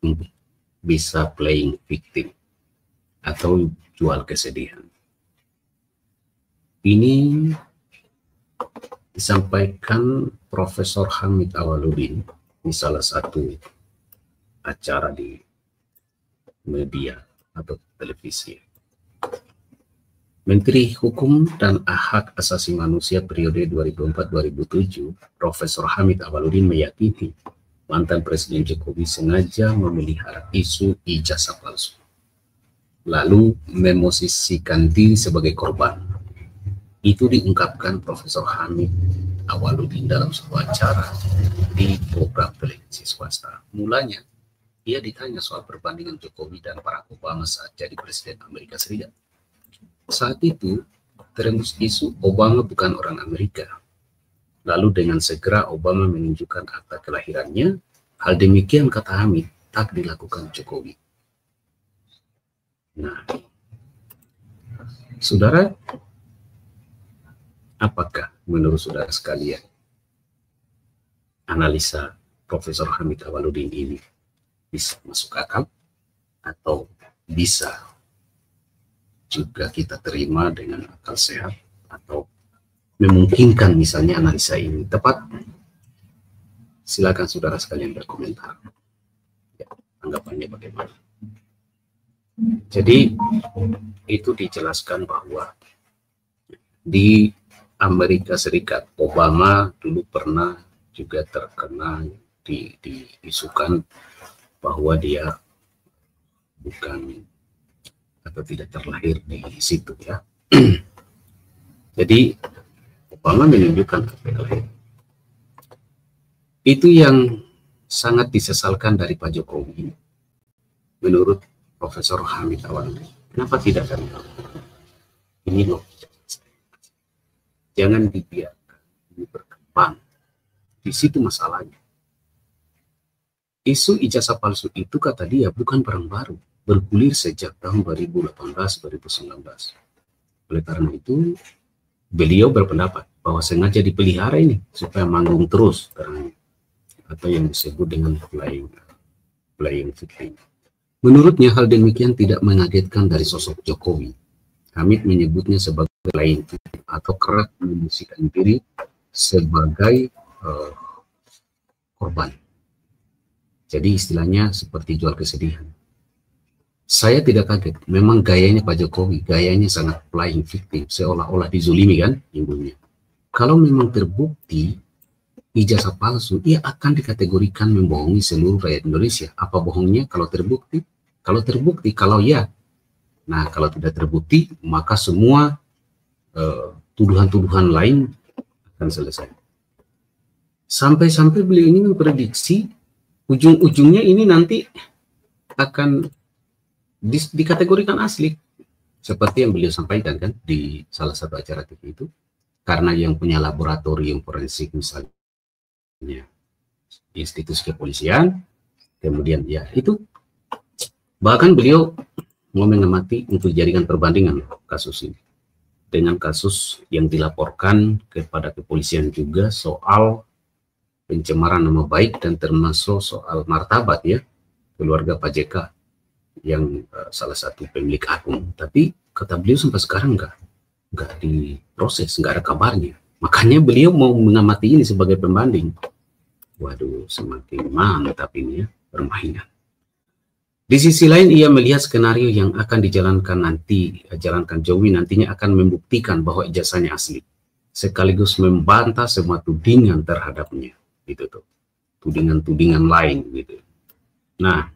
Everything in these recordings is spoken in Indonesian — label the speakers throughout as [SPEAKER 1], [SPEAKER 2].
[SPEAKER 1] untuk bisa playing victim atau jual kesedihan. Ini disampaikan Profesor Hamid Awaludin di salah satu acara di media atau televisi. Menteri Hukum dan Hak Asasi Manusia periode 2004-2007, Profesor Hamid Awaludin meyakini mantan Presiden Jokowi sengaja memelihara isu ijazah palsu, lalu memosisikan diri sebagai korban. Itu diungkapkan Profesor Hamid Awaludin dalam sebuah acara di program televisi swasta. Mulanya, ia ditanya soal perbandingan Jokowi dan Barack Obama saat jadi Presiden Amerika Serikat. Saat itu, terembus isu Obama bukan orang Amerika. Lalu dengan segera Obama menunjukkan akta kelahirannya. Hal demikian, kata Hamid, tak dilakukan Jokowi. Nah, saudara, apakah menurut saudara sekalian analisa Profesor Hamid Awaludin ini bisa masuk akal atau bisa juga kita terima dengan akal sehat, atau memungkinkan misalnya analisa ini tepat? Silakan saudara sekalian berkomentar. Ya, tanggapannya bagaimana? Jadi itu dijelaskan bahwa di Amerika Serikat Obama dulu pernah juga terkena diisukan bahwa dia bukan atau tidak terlahir di situ, ya. Jadi Obama menunjukkan kelahiran. Itu yang sangat disesalkan dari Pak Jokowi menurut Profesor Hamid Awaludin. Kenapa tidak kami lakukan? Ini loh, jangan dibiarkan ini berkembang. Di situ masalahnya. Isu ijazah palsu itu, kata dia, bukan barang baru, bergulir sejak tahun 2018-2019. Oleh karena itu, beliau berpendapat bahwa sengaja dipelihara ini supaya manggung terus, atau yang disebut dengan playing victim. Menurutnya hal demikian tidak mengagetkan dari sosok Jokowi. Hamid menyebutnya sebagai playing victim atau kerap memposisikan diri sebagai korban. Jadi istilahnya seperti jual kesedihan. Saya tidak kaget, memang gayanya Pak Jokowi, gayanya sangat playing victim, seolah-olah dizulimi kan ibunya. Kalau memang terbukti ijazah palsu, ia akan dikategorikan membohongi seluruh rakyat Indonesia. Apa bohongnya kalau terbukti? Kalau terbukti, kalau ya. Nah, kalau tidak terbukti, maka semua tuduhan-tuduhan lain akan selesai. Sampai-sampai beliau ini memprediksi ujung-ujungnya ini nanti akan dikategorikan asli, seperti yang beliau sampaikan kan di salah satu acara TV itu, karena yang punya laboratorium forensik misalnya institusi kepolisian, kemudian ya itu, bahkan beliau mau mengamati untuk jadikan perbandingan kasus ini dengan kasus yang dilaporkan kepada kepolisian juga soal pencemaran nama baik dan termasuk soal martabat ya keluarga Pak JK yang salah satu pemilik akun. Tapi kata beliau sampai sekarang nggak diproses, nggak ada kabarnya. Makanya beliau mau mengamati ini sebagai pembanding. Waduh, semakin mantap ini ya permainan. Di sisi lain ia melihat skenario yang akan dijalankan Jokowi nantinya akan membuktikan bahwa ijazahnya asli, sekaligus membantah semua tudingan terhadapnya, gitu tuh, tudingan-tudingan lain gitu. Nah,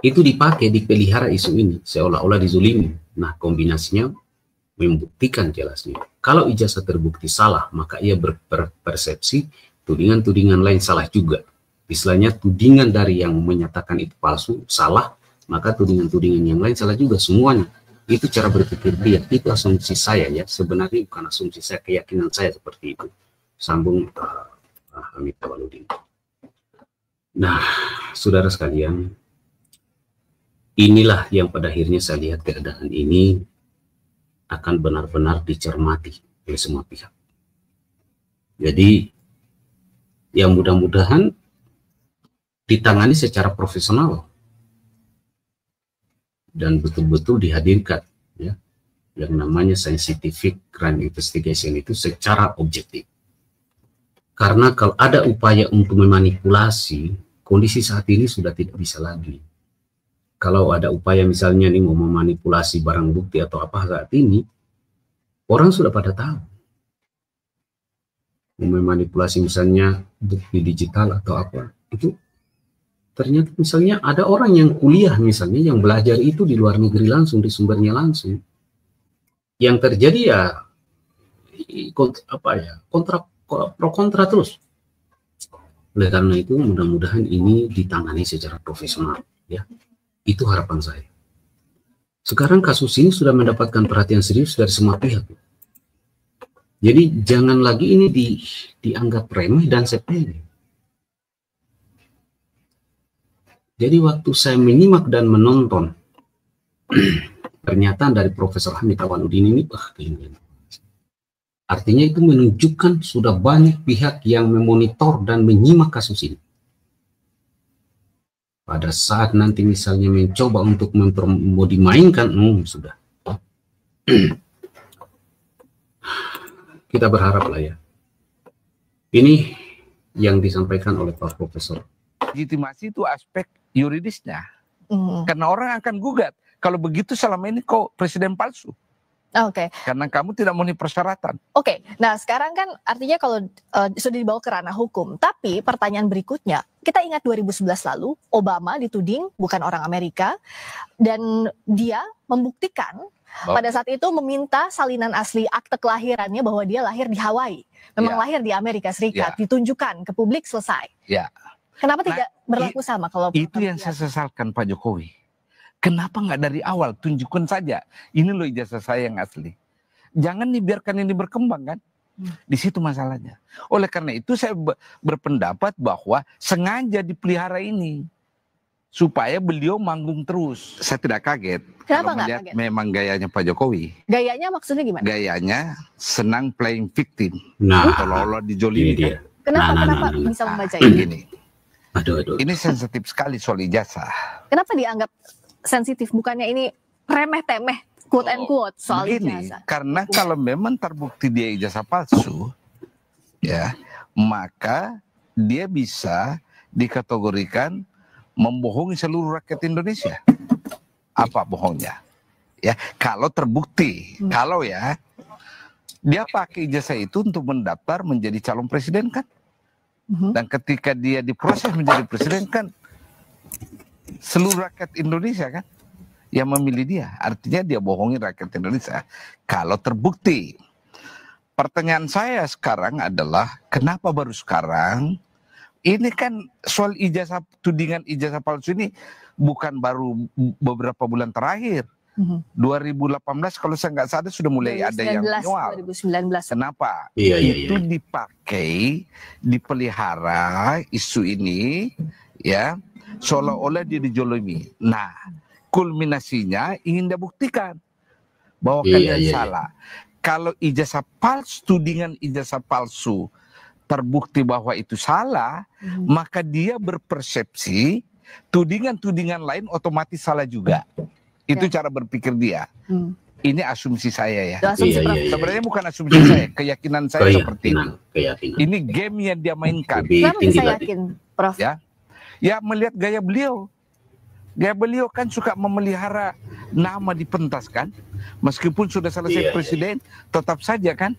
[SPEAKER 1] itu dipakai, dipelihara isu ini seolah-olah dizulimi. Nah, kombinasinya membuktikan jelasnya kalau ijazah terbukti salah, maka ia berpersepsi tudingan-tudingan lain salah juga. Istilahnya tudingan dari yang menyatakan itu palsu salah, maka tudingan-tudingan yang lain salah juga semuanya. Itu cara berpikir dia, itu asumsi saya ya, sebenarnya bukan asumsi saya, keyakinan saya seperti itu. Sambung Hamid Awaludin. Nah, saudara sekalian, inilah yang pada akhirnya saya lihat keadaan ini akan benar-benar dicermati oleh semua pihak. Jadi, yang mudah-mudahan ditangani secara profesional dan betul-betul dihadirkan, ya, yang namanya scientific crime investigation itu secara objektif. Karena kalau ada upaya untuk memanipulasi, kondisi saat ini sudah tidak bisa lagi. Kalau ada upaya misalnya nih mau memanipulasi barang bukti atau apa saat ini, orang sudah pada tahu. Mau memanipulasi misalnya bukti digital atau apa, itu ternyata misalnya ada orang yang kuliah misalnya, yang belajar itu di luar negeri langsung, di sumbernya langsung. Yang terjadi ya kontra pro kontra terus. Oleh karena itu mudah-mudahan ini ditangani secara profesional, ya. Itu harapan saya. Sekarang kasus ini sudah mendapatkan perhatian serius dari semua pihak. Jadi jangan lagi ini dianggap remeh dan sepele. Jadi waktu saya menyimak dan menonton pernyataan dari Profesor Hamid Awaluddin ini, artinya itu menunjukkan sudah banyak pihak yang memonitor dan menyimak kasus ini. Pada saat nanti misalnya mencoba untuk mau dimainkan, sudah. Kita berharap lah ya. Ini yang disampaikan oleh Pak Profesor.
[SPEAKER 2] Legitimasi itu aspek yuridisnya. Karena orang akan gugat. Kalau begitu selama ini kok presiden palsu.
[SPEAKER 3] Oke.
[SPEAKER 2] Karena kamu tidak memenuhi persyaratan.
[SPEAKER 3] Oke. Nah sekarang kan artinya kalau sudah dibawa ke ranah hukum. Tapi pertanyaan berikutnya, kita ingat 2011 lalu Obama dituding bukan orang Amerika. Dan dia membuktikan pada saat itu meminta salinan asli akte kelahirannya bahwa dia lahir di Hawaii. Memang lahir di Amerika Serikat. Ditunjukkan ke publik, selesai. Kenapa tidak berlaku sama kalau
[SPEAKER 2] itu yang saya sesalkan Pak Jokowi. Kenapa nggak dari awal tunjukkan saja ini loh ijazah saya yang asli. Jangan dibiarkan ini berkembang kan. Di situ masalahnya. Oleh karena itu saya berpendapat bahwa sengaja dipelihara ini supaya beliau manggung terus. Saya tidak kaget.
[SPEAKER 3] Kenapa
[SPEAKER 2] kalau melihat
[SPEAKER 3] kaget?
[SPEAKER 2] Memang gayanya Pak Jokowi.
[SPEAKER 3] Gayanya maksudnya gimana?
[SPEAKER 2] Gayanya senang playing victim.
[SPEAKER 1] Nah,
[SPEAKER 2] kalau dijolimi
[SPEAKER 1] dia.
[SPEAKER 3] Kenapa bisa membaca ini?
[SPEAKER 2] Ini.
[SPEAKER 1] Aduh.
[SPEAKER 2] Ini sensitif sekali soal ijazah.
[SPEAKER 3] Kenapa dianggap sensitif? Bukannya ini remeh-temeh, quote and quote, soal ijazah?
[SPEAKER 2] Karena kalau memang terbukti dia ijazah palsu, ya, maka dia bisa dikategorikan membohongi seluruh rakyat Indonesia. Apa bohongnya? Ya, kalau terbukti, kalau ya, dia pakai ijazah itu untuk mendaftar menjadi calon presiden kan? Dan ketika dia diproses menjadi presiden kan seluruh rakyat Indonesia kan yang memilih dia. Artinya dia bohongi rakyat Indonesia. Kalau terbukti. Pertanyaan saya sekarang adalah kenapa baru sekarang? Ini kan soal ijazah, tudingan ijazah palsu ini bukan baru beberapa bulan terakhir. 2018 kalau saya nggak salah sudah mulai ada yang menyoal.
[SPEAKER 3] 2019.
[SPEAKER 2] Kenapa?
[SPEAKER 1] Itu
[SPEAKER 2] dipakai, dipelihara isu ini, ya, seolah-olah dia dijolimi. Nah, kulminasinya ingin dia buktikan bahwa kalian salah. Kalau ijazah palsu, tudingan ijazah palsu terbukti bahwa itu salah, maka dia berpersepsi tudingan-tudingan lain otomatis salah juga. Itu cara berpikir dia. Ini asumsi saya ya. Sebenarnya bukan asumsi saya, keyakinan saya seperti itu. Ini game yang dia mainkan.
[SPEAKER 3] Kenapa bisa yakin, Prof?
[SPEAKER 2] Ya melihat gaya beliau. Gaya beliau kan suka memelihara nama di pentas kan. Meskipun sudah selesai presiden, tetap saja kan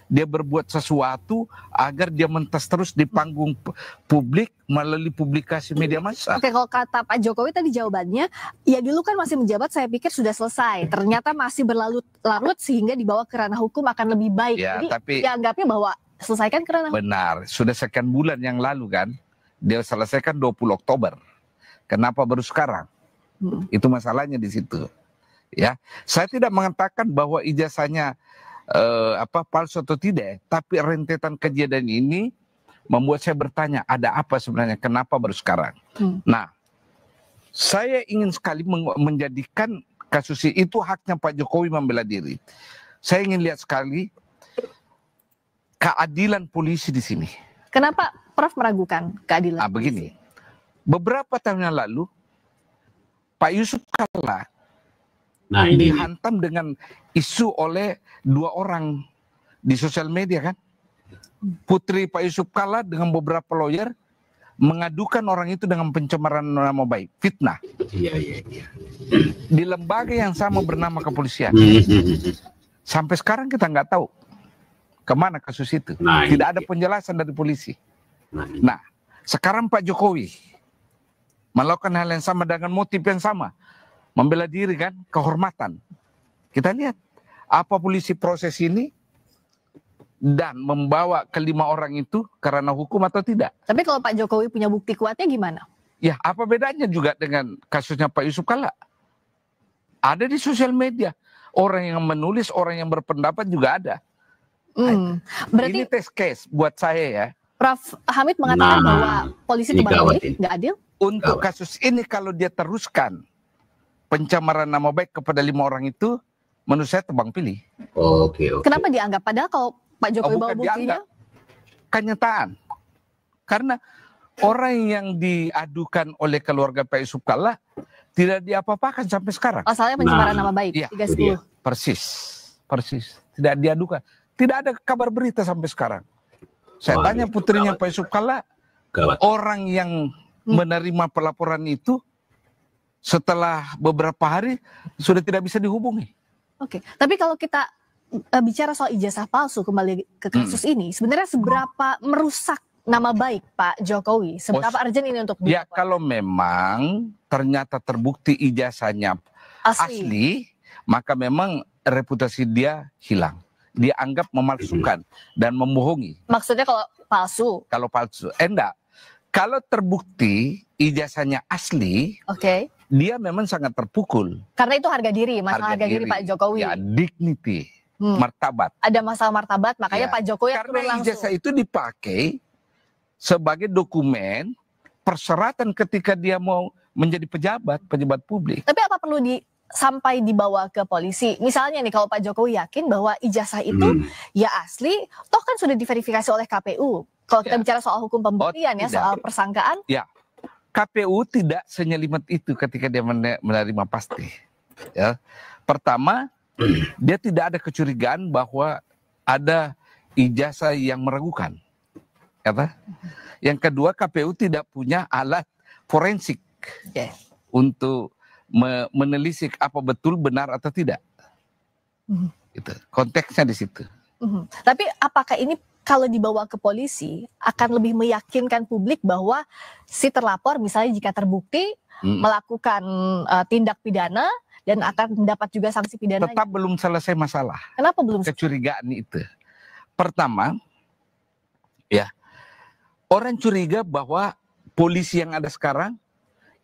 [SPEAKER 2] dia berbuat sesuatu agar dia mentas terus di panggung publik melalui publikasi media massa.
[SPEAKER 3] Oke, kalau kata Pak Jokowi tadi jawabannya, ya dulu kan masih menjabat saya pikir sudah selesai. Ternyata masih berlarut sehingga dibawa ke ranah hukum akan lebih baik.
[SPEAKER 2] Ya,
[SPEAKER 3] jadi
[SPEAKER 2] tapi
[SPEAKER 3] dianggapnya bahwa selesaikan ke ranah hukum.
[SPEAKER 2] Benar, sudah sekian bulan yang lalu kan, dia selesaikan 20 Oktober. Kenapa baru sekarang? Itu masalahnya di situ. Ya, saya tidak mengatakan bahwa ijazahnya palsu atau tidak, tapi rentetan kejadian ini membuat saya bertanya, ada apa sebenarnya, kenapa baru sekarang? Nah, saya ingin sekali menjadikan kasus itu haknya Pak Jokowi membela diri. Saya ingin lihat sekali keadilan polisi di sini.
[SPEAKER 3] Kenapa Prof meragukan keadilan?
[SPEAKER 2] Begini, beberapa tahun yang lalu Pak Yusuf Kalla
[SPEAKER 1] Nah, ini
[SPEAKER 2] dihantam dengan isu oleh 2 orang di sosial media kan. Putri Pak Yusuf Kalla dengan beberapa lawyer mengadukan orang itu dengan pencemaran nama baik, fitnah.
[SPEAKER 1] iya.
[SPEAKER 2] Di lembaga yang sama bernama kepolisian. Sampai sekarang kita nggak tahu kemana kasus itu.
[SPEAKER 1] Nah,
[SPEAKER 2] Tidak ada penjelasan dari polisi. Nah, sekarang Pak Jokowi melakukan hal yang sama dengan motif yang sama. Membela diri kan, kehormatan. Kita lihat apa polisi proses ini dan membawa kelima orang itu karena hukum atau tidak.
[SPEAKER 3] Tapi kalau Pak Jokowi punya bukti kuatnya gimana?
[SPEAKER 2] Ya, apa bedanya juga dengan kasusnya Pak Yusuf Kalla? Ada di sosial media. Orang yang menulis, orang yang berpendapat juga ada.
[SPEAKER 3] Berarti
[SPEAKER 2] Ini test case buat saya ya.
[SPEAKER 3] Prof. Hamid mengatakan bahwa polisi
[SPEAKER 1] ini
[SPEAKER 3] tebang
[SPEAKER 1] gawat
[SPEAKER 3] pilih, nggak adil.
[SPEAKER 2] Untuk kasus ini kalau dia teruskan pencemaran nama baik kepada 5 orang itu, menurut saya tebang pilih.
[SPEAKER 1] Oke.
[SPEAKER 3] Kenapa dianggap? Padahal kalau Pak Jokowi bawa
[SPEAKER 2] bukan
[SPEAKER 3] buktinya,
[SPEAKER 2] dianggap. Kenyataan. Karena orang yang diadukan oleh keluarga Pak Yusuf Kalla tidak diapa-apakan sampai sekarang.
[SPEAKER 3] pasalnya pencemaran nama baik.
[SPEAKER 2] iya,
[SPEAKER 3] 310.
[SPEAKER 2] Persis. Tidak diadukan. Tidak ada kabar berita sampai sekarang. Saya tanya putrinya Pak Yusuf Kalla, orang yang menerima pelaporan itu setelah beberapa hari sudah tidak bisa dihubungi.
[SPEAKER 3] Oke, tapi kalau kita bicara soal ijazah palsu kembali ke kasus ini, sebenarnya seberapa merusak nama baik Pak Jokowi? Seberapa urgent ini untuk
[SPEAKER 2] Ya, kalau memang ternyata terbukti ijazahnya asli, maka memang reputasi dia hilang. Dia anggap memalsukan dan membohongi.
[SPEAKER 3] Maksudnya kalau palsu?
[SPEAKER 2] Kalau palsu, enggak. Kalau terbukti ijazahnya asli, dia memang sangat terpukul.
[SPEAKER 3] Karena itu harga diri, masalah harga diri Pak Jokowi.
[SPEAKER 2] Ya, dignity, martabat.
[SPEAKER 3] Ada masalah martabat, makanya Pak Jokowi
[SPEAKER 2] karena
[SPEAKER 3] langsung.
[SPEAKER 2] Ijazah itu dipakai sebagai dokumen persyaratan ketika dia mau menjadi pejabat publik.
[SPEAKER 3] Tapi apa perlu sampai dibawa ke polisi? Misalnya nih, kalau Pak Jokowi yakin bahwa ijazah itu ya asli, toh kan sudah diverifikasi oleh KPU. Kalau kita bicara soal hukum pembuktian soal persangkaan.
[SPEAKER 2] Ya, KPU tidak senyelimet itu ketika dia menerima pasti. Ya, pertama, dia tidak ada kecurigaan bahwa ada ijazah yang meragukan. Yang kedua, KPU tidak punya alat forensik untuk menelisik apa betul benar atau tidak. Gitu. Konteksnya di situ.
[SPEAKER 3] Tapi apakah ini kalau dibawa ke polisi akan lebih meyakinkan publik bahwa si terlapor misalnya jika terbukti melakukan tindak pidana dan akan mendapat juga sanksi pidana?
[SPEAKER 2] Tetap belum selesai masalah.
[SPEAKER 3] Kenapa belum?
[SPEAKER 2] Kecurigaan itu. Pertama, ya, orang curiga bahwa polisi yang ada sekarang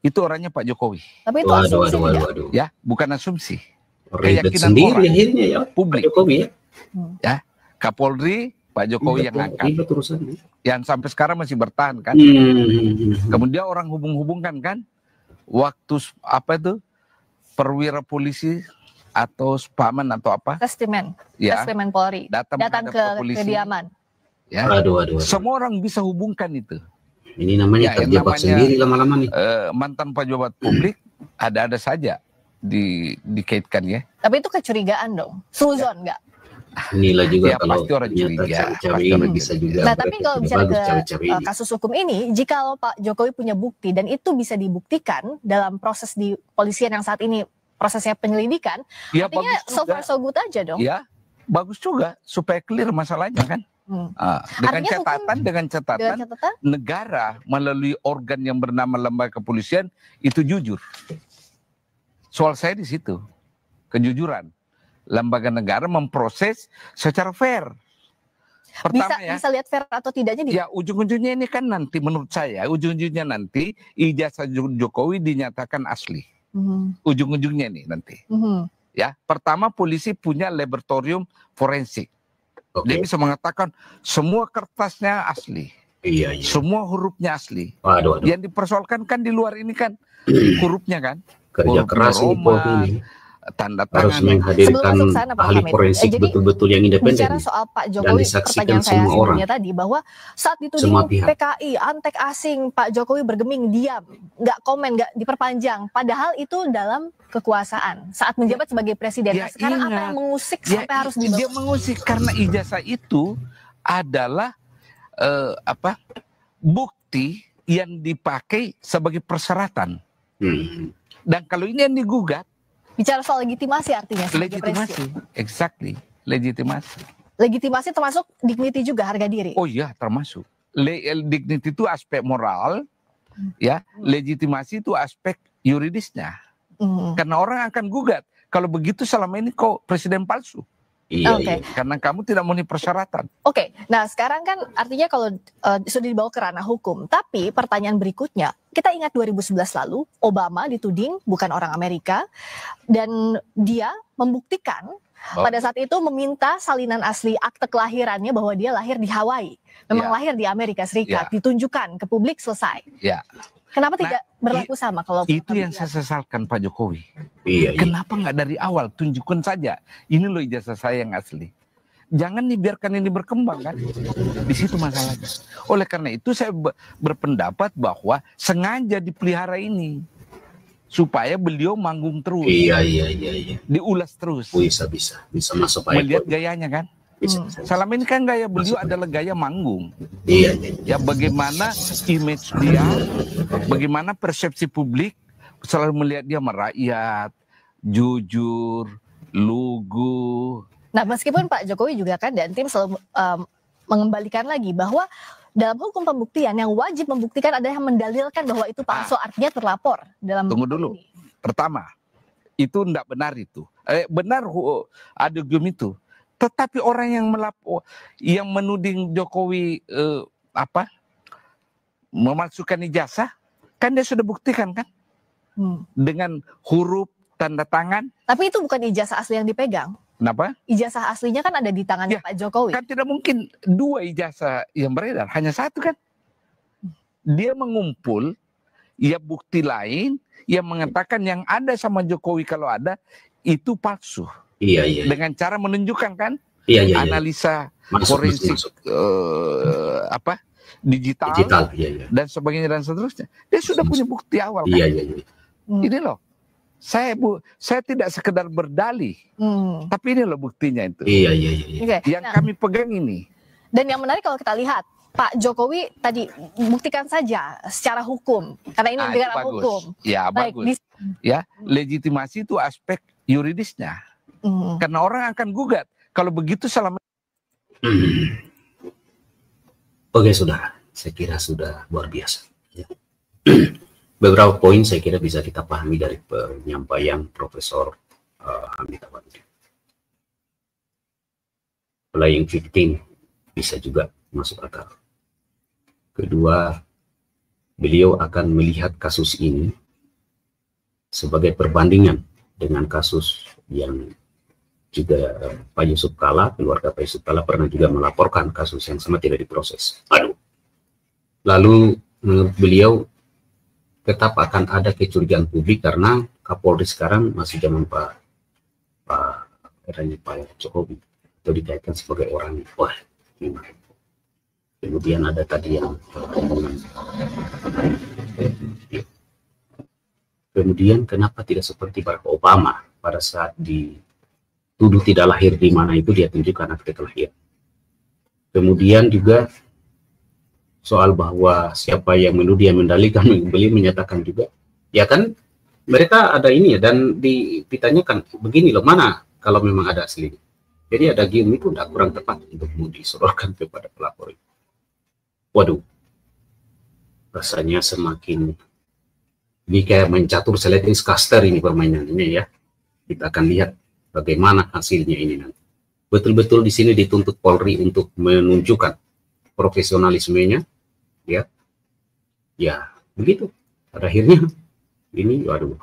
[SPEAKER 2] itu orangnya Pak Jokowi.
[SPEAKER 3] Tapi itu asumsi tidak?
[SPEAKER 2] Ya, bukan asumsi.
[SPEAKER 1] Keyakinan sendiri orang, akhirnya ya,
[SPEAKER 2] publik.
[SPEAKER 1] Pak Jokowi ya.
[SPEAKER 2] Ya, Kapolri Pak Jokowi yang angkat. Yang sampai sekarang masih bertahan kan. Kemudian orang hubung-hubungkan kan, waktu apa itu perwira polisi atau spaman atau apa?
[SPEAKER 3] Testimen.
[SPEAKER 2] Ya,
[SPEAKER 3] Testimen Polri. Datang ke kediaman.
[SPEAKER 2] Ya. Semua orang bisa hubungkan itu.
[SPEAKER 1] Ini namanya terjebak sendiri lama-lama nih.
[SPEAKER 2] Mantan pejabat publik ada-ada saja dikaitkan ya.
[SPEAKER 3] Tapi itu kecurigaan dong. Suzon enggak?
[SPEAKER 1] Inilah juga
[SPEAKER 2] ya,
[SPEAKER 1] kalau
[SPEAKER 2] pasti orang curiga.
[SPEAKER 1] Bisa juga.
[SPEAKER 3] Nah, tapi kalau bicara ke kasus hukum ini, jika Pak Jokowi punya bukti dan itu bisa dibuktikan dalam proses di polisian yang saat ini prosesnya penyelidikan,
[SPEAKER 2] ya,
[SPEAKER 3] artinya so far so good aja dong.
[SPEAKER 2] Ya, bagus juga supaya clear masalahnya kan. Dengan catatan negara melalui organ yang bernama lembaga kepolisian itu jujur. Soal saya di situ, kejujuran. Lembaga negara memproses secara fair. Pertama
[SPEAKER 3] bisa lihat fair atau tidaknya
[SPEAKER 2] ya, ujung-ujungnya ini kan nanti menurut saya ujung-ujungnya nanti ijazah Jokowi dinyatakan asli. Ujung-ujungnya nih nanti. Ya, pertama polisi punya laboratorium forensik. Dia bisa mengatakan semua kertasnya asli.
[SPEAKER 1] Iya.
[SPEAKER 2] Semua hurufnya asli.
[SPEAKER 1] Waduh.
[SPEAKER 2] Yang dipersoalkan kan di luar ini kan hurufnya kan.
[SPEAKER 1] Kerja keras ini.
[SPEAKER 2] tanda
[SPEAKER 1] harus
[SPEAKER 2] tangan.
[SPEAKER 1] menghadirkan
[SPEAKER 3] Sebelum masuk ke sana, Pak
[SPEAKER 1] ahli
[SPEAKER 3] Hamid,
[SPEAKER 1] forensik
[SPEAKER 3] jadi
[SPEAKER 1] betul-betul yang independen
[SPEAKER 3] bicara soal Pak
[SPEAKER 1] dan
[SPEAKER 3] Jokowi,
[SPEAKER 1] disaksikan
[SPEAKER 3] pertanyaan saya
[SPEAKER 1] semua orang,
[SPEAKER 3] sebelumnya tadi bahwa saat
[SPEAKER 1] semua
[SPEAKER 3] dituding
[SPEAKER 1] pihak.
[SPEAKER 3] PKI, antek asing, Pak Jokowi bergeming, diam, nggak komen, nggak diperpanjang. Padahal itu dalam kekuasaan saat menjabat sebagai presiden.
[SPEAKER 2] Ya,
[SPEAKER 3] Nah, sekarang apa
[SPEAKER 2] ingat.
[SPEAKER 3] yang mengusik
[SPEAKER 2] Ya,
[SPEAKER 3] sampai harus
[SPEAKER 2] dia
[SPEAKER 3] dibawa?
[SPEAKER 2] mengusik karena ijazah itu adalah bukti yang dipakai sebagai persyaratan. Dan kalau ini yang digugat,
[SPEAKER 3] Bicara soal legitimasi artinya sebagai
[SPEAKER 2] legitimasi,
[SPEAKER 3] presiden.
[SPEAKER 2] exactly, legitimasi.
[SPEAKER 3] Legitimasi termasuk dignity juga, harga diri.
[SPEAKER 2] Oh iya, termasuk. Dignity itu aspek moral, ya. Legitimasi itu aspek yuridisnya. Karena orang akan gugat. Kalau begitu selama ini kok presiden palsu.
[SPEAKER 1] Iya,
[SPEAKER 3] Oke.
[SPEAKER 1] iya.
[SPEAKER 2] Karena kamu tidak memenuhi persyaratan.
[SPEAKER 3] Oke, nah sekarang kan artinya kalau sudah dibawa ke ranah hukum, tapi pertanyaan berikutnya, kita ingat 2011 lalu, Obama dituding bukan orang Amerika, dan dia membuktikan pada saat itu meminta salinan asli akte kelahirannya bahwa dia lahir di Hawaii, memang lahir di Amerika Serikat, ditunjukkan ke publik, selesai.
[SPEAKER 2] Ya.
[SPEAKER 3] Kenapa tidak berlaku sama kalau
[SPEAKER 2] itu yang saya sesalkan Pak Jokowi.
[SPEAKER 1] Iya,
[SPEAKER 2] Kenapa nggak dari awal tunjukkan saja ini loh ijazah saya yang asli. Jangan dibiarkan ini berkembang kan. Di situ masalahnya. Oleh karena itu saya berpendapat bahwa sengaja dipelihara ini supaya beliau manggung terus.
[SPEAKER 1] Iya.
[SPEAKER 2] Diulas terus.
[SPEAKER 1] Bisa masuk
[SPEAKER 2] Melihat gayanya kan. Selama ini kan gaya beliau adalah gaya manggung.
[SPEAKER 1] Iya.
[SPEAKER 2] Ya bagaimana image dia, bagaimana persepsi publik selalu melihat dia merakyat, jujur, lugu.
[SPEAKER 3] Nah, meskipun Pak Jokowi juga kan dan tim selalu mengembalikan lagi bahwa dalam hukum pembuktian yang wajib membuktikan ada yang mendalilkan bahwa itu palsu, artinya terlapor dalam.
[SPEAKER 2] Tunggu dulu. Pertama, itu tidak benar itu. Benar ada hukum itu. Tetapi orang yang melapor, yang menuding Jokowi memalsukan ijazah, kan dia sudah buktikan kan, dengan huruf tanda tangan.
[SPEAKER 3] Tapi itu bukan ijazah asli yang dipegang.
[SPEAKER 2] Kenapa?
[SPEAKER 3] Ijazah aslinya kan ada di tangannya Pak Jokowi.
[SPEAKER 2] Kan tidak mungkin dua ijazah yang beredar, hanya satu kan. Dia mengumpul, ya bukti lain yang mengatakan yang ada sama Jokowi kalau ada itu palsu.
[SPEAKER 1] Iya.
[SPEAKER 2] Dengan cara menunjukkan kan, analisa forensik digital, dan sebagainya dan seterusnya. Dia sudah punya bukti awal kan.
[SPEAKER 1] Iya.
[SPEAKER 2] Ini loh, saya tidak sekedar berdalih, tapi ini loh buktinya itu.
[SPEAKER 1] Iya.
[SPEAKER 2] Yang kami pegang ini.
[SPEAKER 3] Dan yang menarik kalau kita lihat, Pak Jokowi tadi buktikan saja secara hukum, karena ini negara hukum.
[SPEAKER 2] Ya bagus. Ya, legitimasi itu aspek yuridisnya. Karena orang akan gugat. Kalau begitu selama.
[SPEAKER 1] Oke, saudara. Saya kira sudah luar biasa. Ya. Beberapa poin saya kira bisa kita pahami dari penyampaian Profesor Hamid Awandi. Playing victim bisa juga masuk akal. Kedua, beliau akan melihat kasus ini sebagai perbandingan dengan kasus yang juga Pak Yusuf Kalla, keluarga Pak Yusuf Kalla pernah juga melaporkan kasus yang sama tidak diproses. Lalu beliau tetap akan ada kecurigaan publik karena Kapolri sekarang masih zaman Pak Jokowi, itu dikaitkan sebagai orang wah gimana. Kemudian ada tadi yang kemudian kenapa tidak seperti Barack Obama pada saat dituduh tidak lahir di mana itu dia tunjukkan akte kelahiran. Kemudian juga soal bahwa siapa yang menuduh yang mendalilkan, beliau menyatakan juga ya kan mereka ada ini ya, dan ditanyakan begini loh, mana kalau memang ada asli. Jadi ada game itu tidak kurang tepat untuk disodorkan kepada pelapor. Waduh, rasanya semakin ini kayak main catur seletis caster ini permainan ini ya. Kita akan lihat bagaimana hasilnya ini nanti. Betul-betul di sini dituntut Polri untuk menunjukkan profesionalismenya, ya, ya begitu. Pada akhirnya ini, waduh,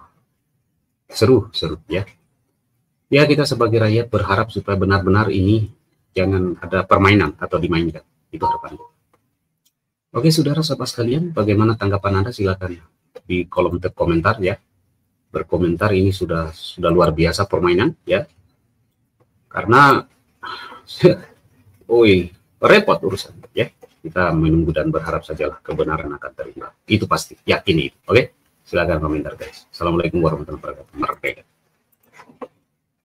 [SPEAKER 1] seru ya. Ya kita sebagai rakyat berharap supaya benar-benar ini jangan ada permainan atau dimainkan. Itu harapan. Oke, saudara sahabat sekalian, bagaimana tanggapan Anda? Silakan di kolom komentar ya. berkomentar ini sudah luar biasa permainan ya. Karena repot urusan ya. Kita menunggu dan berharap sajalah kebenaran akan terungkap. Itu pasti, yakin itu. Oke? Silakan komentar guys. Assalamualaikum warahmatullahi wabarakatuh. Merdeka.